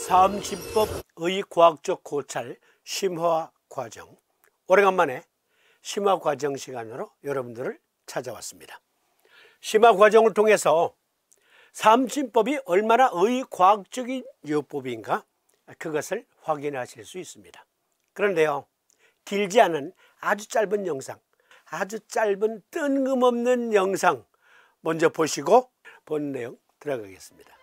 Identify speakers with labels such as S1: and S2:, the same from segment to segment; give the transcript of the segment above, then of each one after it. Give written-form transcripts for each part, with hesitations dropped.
S1: 사음진법 의과학적 고찰 심화 과정, 오래간만에 심화 과정 시간으로 여러분들을 찾아왔습니다. 심화 과정을 통해서 사음진법이 얼마나 의과학적인 요법인가 그것을 확인하실 수 있습니다. 그런데요, 길지 않은 아주 짧은 영상, 아주 짧은 뜬금없는 영상 먼저 보시고 본 내용 들어가겠습니다.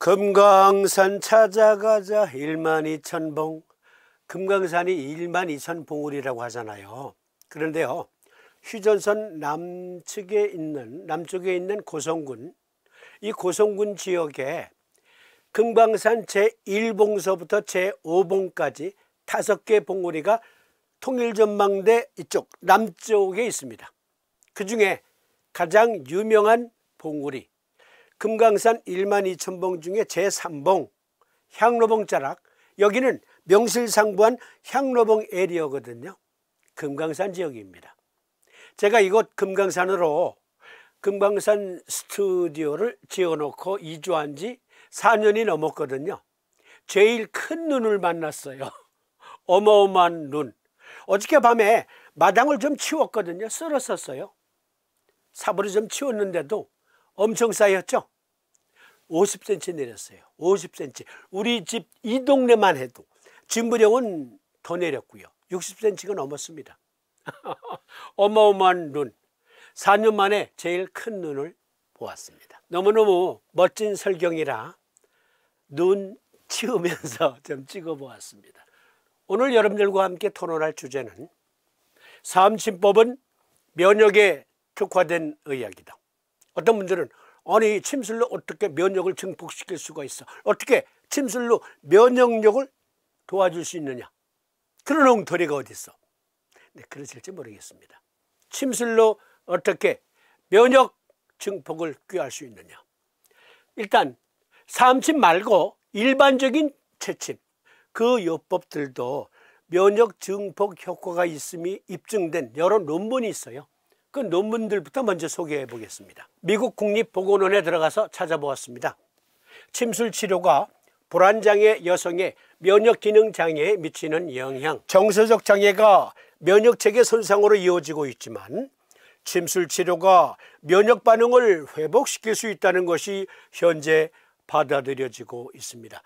S1: 금강산 찾아가자 12,000봉. 금강산이 12,000봉우리라고 하잖아요. 그런데요, 휴전선 남쪽에 있는 고성군, 이 고성군 지역에 금강산 제1봉서부터 제5봉까지 5개 봉우리가 통일전망대 이쪽 남쪽에 있습니다. 그 중에 가장 유명한 봉우리, 금강산 12,000봉 중에 제3봉 향로봉자락, 여기는 명실상부한 향로봉 에리어거든요. 금강산 지역입니다. 제가 이곳 금강산으로 금강산 스튜디오를 지어놓고 이주한 지 4년이 넘었거든요. 제일 큰 눈을 만났어요. 어마어마한 눈. 어저께 밤에 마당을 좀 치웠거든요. 쓸었었어요. 삽으로 좀 치웠는데도 엄청 쌓였죠. 50cm 내렸어요. 50cm. 우리 집 이 동네만 해도, 진부령은 더 내렸고요. 60cm가 넘었습니다. 어마어마한 눈. 4년 만에 제일 큰 눈을 보았습니다. 너무너무 멋진 설경이라 눈 치우면서 좀 찍어보았습니다. 오늘 여러분들과 함께 토론할 주제는 사음진법은 면역에 특화된 의학이다. 어떤 분들은 아니, 침술로 어떻게 면역을 증폭시킬 수가 있어? 어떻게 침술로 면역력을 도와줄 수 있느냐? 그런 엉터리가 어디 있어? 네, 그러실지 모르겠습니다. 침술로 어떻게 면역 증폭을 꾀할 수 있느냐? 일단 사음침 말고 일반적인 채침, 그 요법들도 면역 증폭 효과가 있음이 입증된 여러 논문이 있어요. 그 논문들부터 먼저 소개해 보겠습니다. 미국 국립보건원에 들어가서 찾아보았습니다. 침술 치료가 불안장애 여성의 면역 기능 장애에 미치는 영향, 정서적 장애가 면역체계 손상으로 이어지고 있지만 침술 치료가 면역 반응을 회복시킬 수 있다는 것이 현재 받아들여지고 있습니다.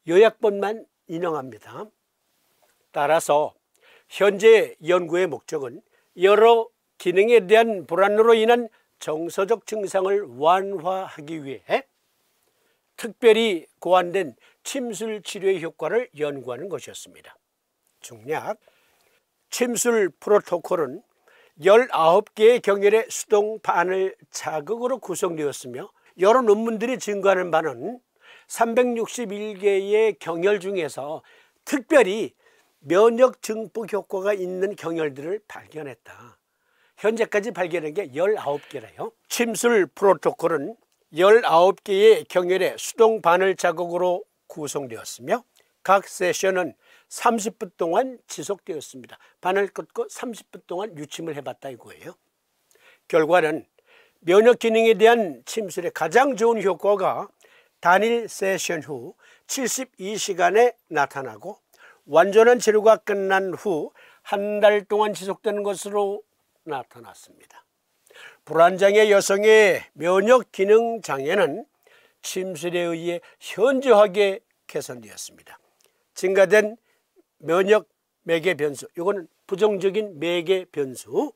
S1: 요약본만 인용합니다. 따라서 현재 연구의 목적은 여러 기능에 대한 불안으로 인한 정서적 증상을 완화하기 위해 특별히 고안된 침술 치료의 효과를 연구하는 것이었습니다. 중략, 침술 프로토콜은 19개의 경혈의 수동 반을 자극으로 구성되었으며 여러 논문들이 증거하는 바는 361개의 경혈 중에서 특별히 면역 증폭 효과가 있는 경혈들을 발견했다. 현재까지 발견한 게 19개래요. 침술 프로토콜은 19개의 경혈의 수동 반을 자극으로 구성되었으며 각 세션은 30분 동안 지속되었습니다. 바늘 꽂고 30분 동안 유침을 해봤다 이거예요. 결과는 면역 기능에 대한 침술의 가장 좋은 효과가 단일 세션 후 72시간에 나타나고 완전한 치료가 끝난 후 한 달 동안 지속되는 것으로 나타났습니다. 불안장애 여성의 면역 기능 장애는 침술에 의해 현저하게 개선되었습니다. 증가된 면역 매개 변수, 이거는 부정적인 매개 변수,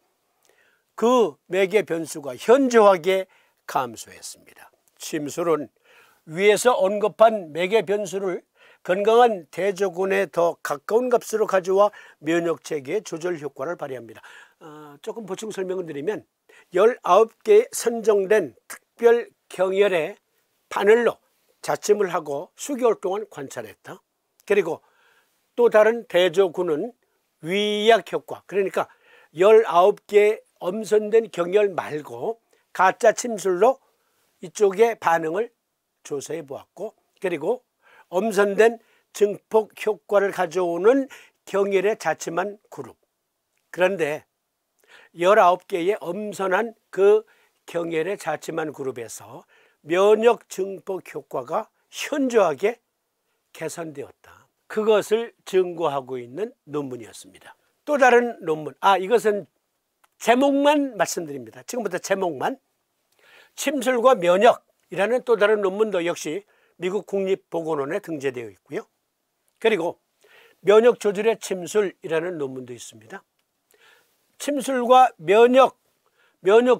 S1: 그 매개 변수가 현저하게 감소했습니다. 침술은 위에서 언급한 매개 변수를 건강한 대조군에 더 가까운 값으로 가져와 면역 체계의 조절 효과를 발휘합니다. 조금 보충 설명을 드리면 19개 선정된 특별 경혈의 바늘로 자침을 하고 수개월 동안 관찰했다. 그리고 또 다른 대조군은 위약 효과, 그러니까 19개 엄선된 경혈 말고 가짜 침술로 이쪽의 반응을 조사해 보았고, 그리고 엄선된 증폭 효과를 가져오는 경혈에 자침한 그룹. 그런데 19개의 엄선한 그 경혈에 자침한 그룹에서 면역 증폭 효과가 현저하게 개선되었다. 그것을 증거하고 있는 논문이었습니다. 또 다른 논문, 이것은 제목만 말씀드립니다. 지금부터 제목만. 침술과 면역이라는 또 다른 논문도 역시 미국 국립보건원에 등재되어 있고요. 그리고 면역 조절의 침술이라는 논문도 있습니다. 침술과 면역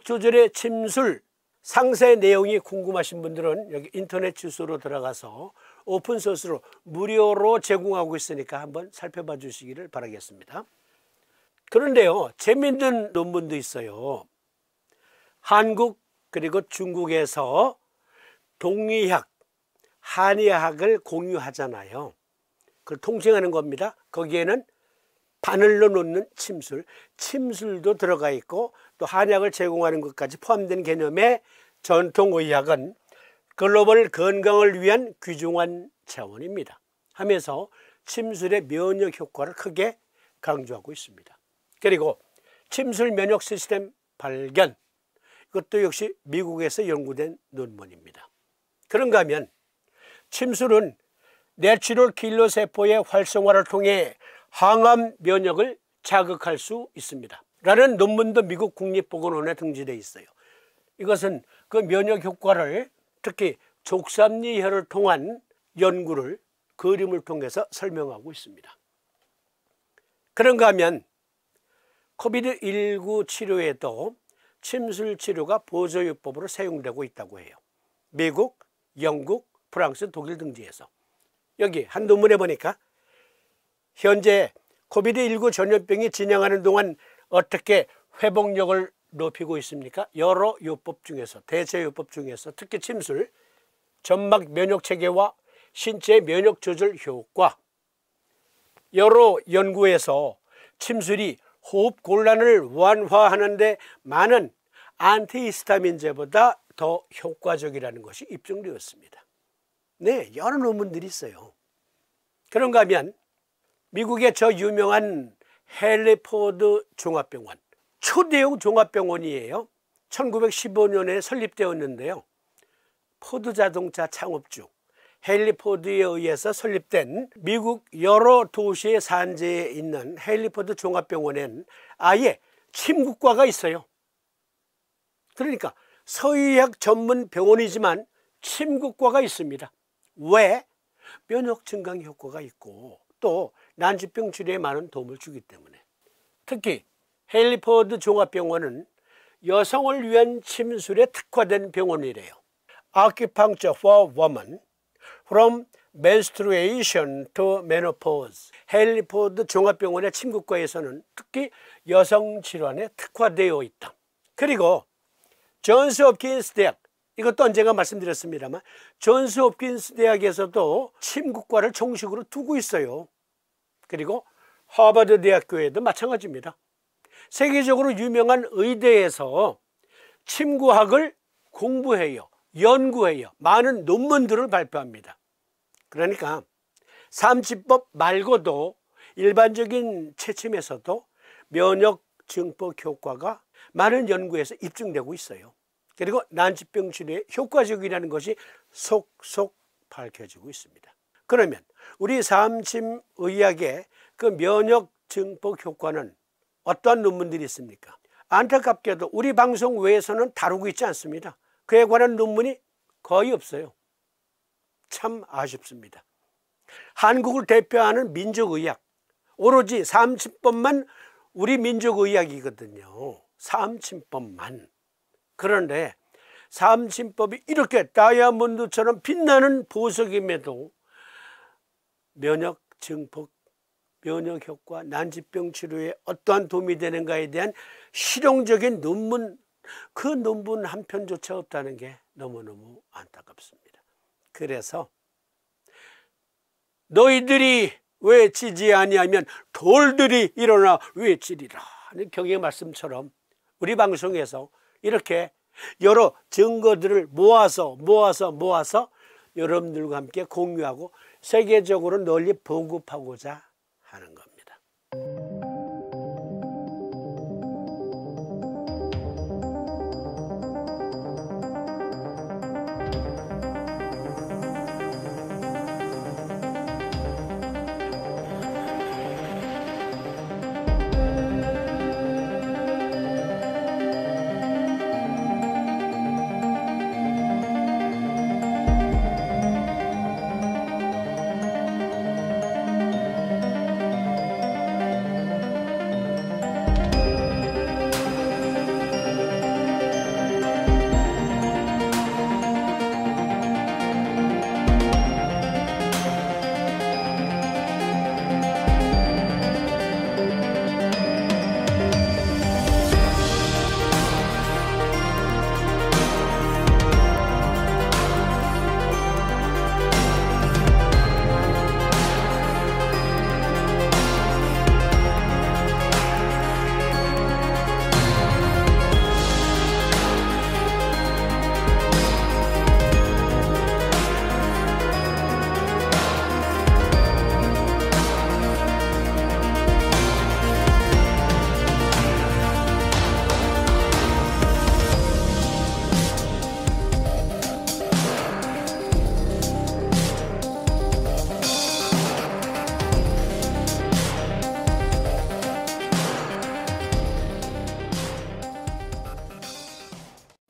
S1: 조절의 침술 상세 내용이 궁금하신 분들은 여기 인터넷 주소로 들어가서 오픈소스로 무료로 제공하고 있으니까 한번 살펴봐 주시기를 바라겠습니다. 그런데요, 재미있는 논문도 있어요. 한국 그리고 중국에서 동의학, 한의학을 공유하잖아요. 그걸 통칭하는 겁니다. 거기에는 바늘로 놓는 침술도 들어가 있고 또 한약을 제공하는 것까지 포함된 개념의 전통의학은 글로벌 건강을 위한 귀중한 자원입니다 하면서 침술의 면역 효과를 크게 강조하고 있습니다. 그리고 침술 면역 시스템 발견, 이것도 역시 미국에서 연구된 논문입니다. 그런가 하면 침술은 내추럴 킬러 세포의 활성화를 통해 항암 면역을 자극할 수 있습니다 라는 논문도 미국 국립보건원에 등재되어 있어요. 이것은 그 면역 효과를 특히 족삼리혈을 통한 연구를 그림을 통해서 설명하고 있습니다. 그런가 하면 코비드19 치료에도 침술 치료가 보조요법으로 사용되고 있다고 해요. 미국, 영국, 프랑스, 독일 등지에서. 여기 한 논문에 보니까 현재 코비드19 전염병이 진행하는 동안 어떻게 회복력을 높이고 있습니까? 여러 요법 중에서, 대체요법 중에서 특히 침술, 점막 면역 체계와 신체 면역 조절 효과, 여러 연구에서 침술이 호흡 곤란을 완화하는 데 많은 안티히스타민제보다 더 효과적이라는 것이 입증되었습니다. 네, 여러 논문들이 있어요. 그런가 하면 미국의 저 유명한 헨리 포드 종합병원, 초대형 종합병원이에요. 1915년에 설립되었는데요. 포드 자동차 창업주 헨리 포드에 의해서 설립된 미국 여러 도시의 산지에 있는 헨리 포드 종합병원엔 아예 침구과가 있어요. 그러니까 서의학 전문 병원이지만 침구과가 있습니다. 왜? 면역 증강 효과가 있고 또 난치병 치료에 많은 도움을 주기 때문에. 특히 헨리 포드 종합병원은 여성을 위한 침술에 특화된 병원이래요. Acupuncture for Women, From Menstruation to Menopause. 헨리 포드 종합병원의 침구과에서는 특히 여성 질환에 특화되어 있다. 그리고 존스 홉킨스 대학, 이것도 언젠가 말씀드렸습니다만 존스 홉킨스 대학에서도 침구과를 종식으로 두고 있어요. 그리고 하버드 대학교에도 마찬가지입니다. 세계적으로 유명한 의대에서 침구학을 공부해요. 연구해요. 많은 논문들을 발표합니다. 그러니까 삼치법 말고도 일반적인 체침에서도 면역 증폭 효과가 많은 연구에서 입증되고 있어요. 그리고 난치병 치료에 효과적이라는 것이 속속 밝혀지고 있습니다. 그러면 우리 삼침의학의 그 면역 증폭 효과는 어떠한 논문들이 있습니까? 안타깝게도 우리 방송 외에서는 다루고 있지 않습니다. 그에 관한 논문이 거의 없어요. 참 아쉽습니다. 한국을 대표하는 민족의학, 오로지 삼침법만 우리 민족의학이거든요. 삼침법만. 그런데 삼침법이 이렇게 다이아몬드처럼 빛나는 보석임에도 면역 증폭, 면역 효과, 난치병 치료에 어떠한 도움이 되는가에 대한 실용적인 논문, 그 논문 한 편조차 없다는 게 너무너무 안타깝습니다. 그래서 너희들이 외치지 아니하면 돌들이 일어나 외치리라 하는 경의 말씀처럼 우리 방송에서 이렇게 여러 증거들을 모아서 여러분들과 함께 공유하고 세계적으로 널리 보급하고자 하는 겁니다.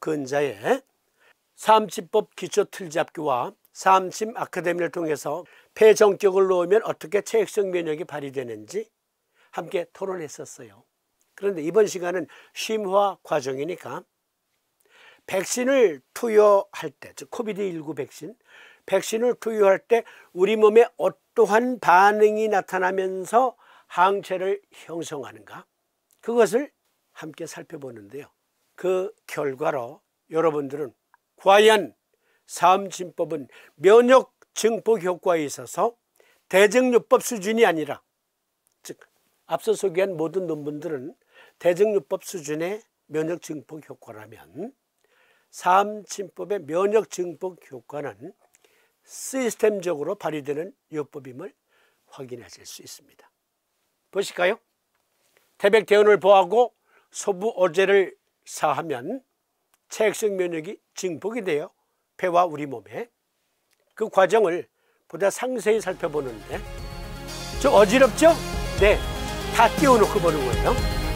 S1: 근자의 삼침법 기초틀잡기와 삼침 아카데미를 통해서 폐정격을 놓으면 어떻게 체액성 면역이 발휘되는지 함께 토론했었어요. 그런데 이번 시간은 심화 과정이니까 백신을 투여할 때, 즉 코비드19 백신을 투여할 때 우리 몸에 어떠한 반응이 나타나면서 항체를 형성하는가, 그것을 함께 살펴보는데요. 그 결과로 여러분들은 과연 삼침법은 면역 증폭 효과에 있어서 대증요법 수준이 아니라, 즉 앞서 소개한 모든 논문들은 대증요법 수준의 면역 증폭 효과라면 삼침법의 면역 증폭 효과는 시스템적으로 발휘되는 요법임을 확인하실 수 있습니다. 보실까요? 태백대원을 보하고 소부 어제를 사하면 체액성 면역이 증폭이 돼요. 폐와 우리 몸에. 그 과정을 보다 상세히 살펴보는데 좀 어지럽죠? 네, 다 띄워놓고 보는 거예요.